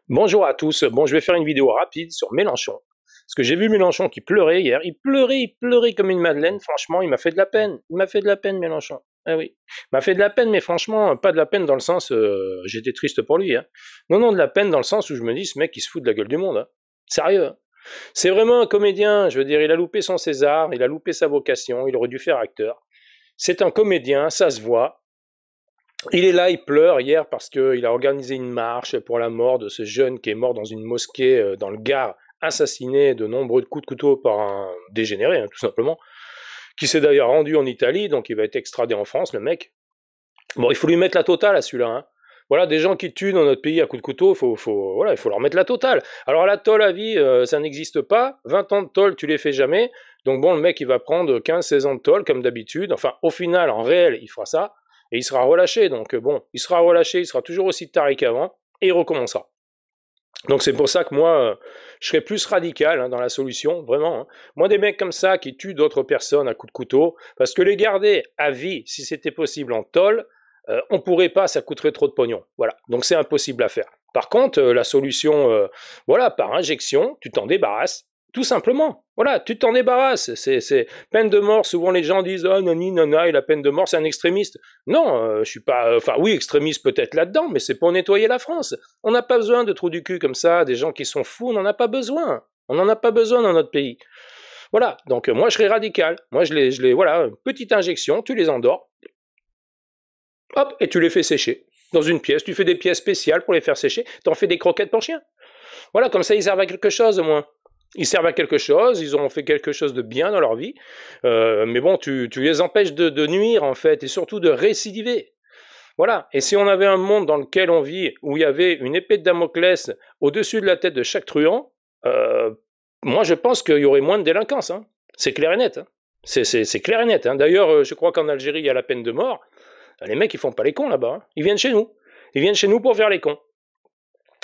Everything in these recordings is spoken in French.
Bonjour à tous. Bon, je vais faire une vidéo rapide sur Mélenchon. Parce que j'ai vu Mélenchon qui pleurait hier. Il pleurait comme une madeleine. Franchement, il m'a fait de la peine. Il m'a fait de la peine, Mélenchon. Ah oui. Il m'a fait de la peine, mais franchement, pas de la peine dans le sens, j'étais triste pour lui. Hein. Non, non, de la peine dans le sens où je me dis, ce mec, il se fout de la gueule du monde. Hein. Sérieux. Hein. C'est vraiment un comédien. Je veux dire, il a loupé son César, il a loupé sa vocation, il aurait dû faire acteur. C'est un comédien, ça se voit. Il est là, il pleure hier parce qu'il a organisé une marche pour la mort de ce jeune qui est mort dans une mosquée dans le Gard, assassiné de nombreux coups de couteau par un dégénéré, hein, tout simplement, qui s'est d'ailleurs rendu en Italie, donc il va être extradé en France, le mec. Bon, il faut lui mettre la totale à celui-là. Hein. Voilà, des gens qui tuent dans notre pays à coups de couteau, voilà, il faut leur mettre la totale. Alors la tôle à vie, ça n'existe pas. 20 ans de tôle, tu les fais jamais. Donc bon, le mec, il va prendre 15-16 ans de tôle, comme d'habitude. Enfin, au final, en réel, il fera ça. Et il sera relâché. Donc bon, il sera relâché, il sera toujours aussi taré qu'avant. Et il recommencera. Donc c'est pour ça que moi, je serais plus radical hein, dans la solution, vraiment. Hein. Moi, des mecs comme ça qui tuent d'autres personnes à coups de couteau, parce que les garder à vie, si c'était possible en tôle, on pourrait pas, ça coûterait trop de pognon. Voilà, donc c'est impossible à faire. Par contre, la solution, voilà, par injection, tu t'en débarrasses, tout simplement. Voilà, tu t'en débarrasses. C'est peine de mort. Souvent les gens disent ah nani nana et la peine de mort c'est un extrémiste. Non, je suis pas. Enfin oui, extrémiste peut-être là-dedans, mais c'est pour nettoyer la France. On n'a pas besoin de trous du cul comme ça, des gens qui sont fous. On n'en a pas besoin. On n'en a pas besoin dans notre pays. Voilà. Donc moi je serais radical. Moi voilà, petite injection, tu les endors. Hop, et tu les fais sécher dans une pièce. Tu fais des pièces spéciales pour les faire sécher. T'en fais des croquettes pour chien. Voilà, comme ça ils servent à quelque chose au moins. Ils servent à quelque chose, ils ont fait quelque chose de bien dans leur vie, mais bon, tu les empêches de nuire en fait, et surtout de récidiver. Voilà, et si on avait un monde dans lequel on vit, où il y avait une épée de Damoclès au-dessus de la tête de chaque truand, moi je pense qu'il y aurait moins de délinquance, hein. C'est clair et net. Hein. C'est clair et net. Hein. D'ailleurs, je crois qu'en Algérie, il y a la peine de mort. Les mecs, ils font pas les cons là-bas. Hein. Ils viennent chez nous. Ils viennent chez nous pour faire les cons.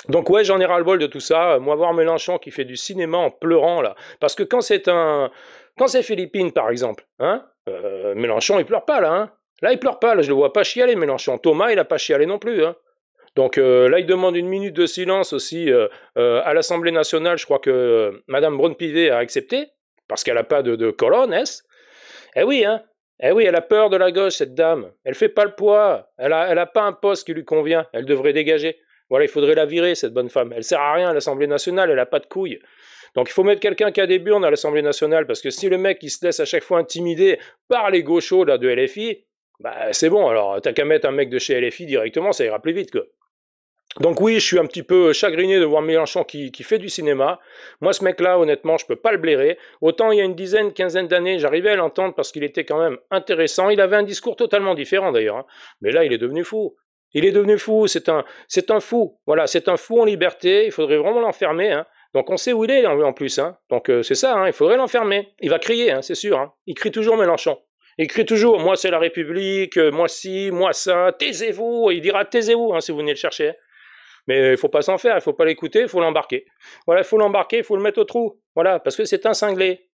Donc ouais, j'en ai ras-le-bol de tout ça. Moi, voir Mélenchon qui fait du cinéma en pleurant, là. Parce que quand c'est Philippines, par exemple, hein, Mélenchon, il pleure pas, là. Hein. Là, il pleure pas. Là, je le vois pas chialer, Mélenchon. Thomas, il a pas chialé non plus. Hein. Donc là, il demande une minute de silence aussi à l'Assemblée nationale. Je crois que Madame Braun-Pivet a accepté, parce qu'elle a pas de colonne, est-ce. Eh oui, hein. Eh oui, elle a peur de la gauche, cette dame. Elle fait pas le poids. Elle a pas un poste qui lui convient. Elle devrait dégager. Voilà, il faudrait la virer, cette bonne femme. Elle sert à rien à l'Assemblée nationale, elle a pas de couilles. Donc il faut mettre quelqu'un qui a des burnes à l'Assemblée nationale, parce que si le mec il se laisse à chaque fois intimider par les gauchos là, de LFI, bah c'est bon, alors t'as qu'à mettre un mec de chez LFI directement, ça ira plus vite quoi. Donc oui, je suis un petit peu chagriné de voir Mélenchon qui fait du cinéma. Moi, ce mec-là, honnêtement, je peux pas le blairer. Autant il y a une dizaine, quinzaine d'années, j'arrivais à l'entendre parce qu'il était quand même intéressant. Il avait un discours totalement différent d'ailleurs. Hein. Mais là, il est devenu fou. Il est devenu fou. C'est un fou. Voilà, c'est un fou en liberté. Il faudrait vraiment l'enfermer. Hein. Donc on sait où il est en plus. Hein. Donc c'est ça. Hein. Il faudrait l'enfermer. Il va crier, hein, c'est sûr. Hein. Il crie toujours Mélenchon. Il crie toujours, moi c'est la République, moi ci, moi ça, taisez-vous. Il dira taisez-vous hein, si vous venez le chercher. Hein. Mais il faut pas s'en faire, il faut pas l'écouter, il faut l'embarquer. Voilà, il faut l'embarquer, il faut le mettre au trou. Voilà, parce que c'est un cinglé.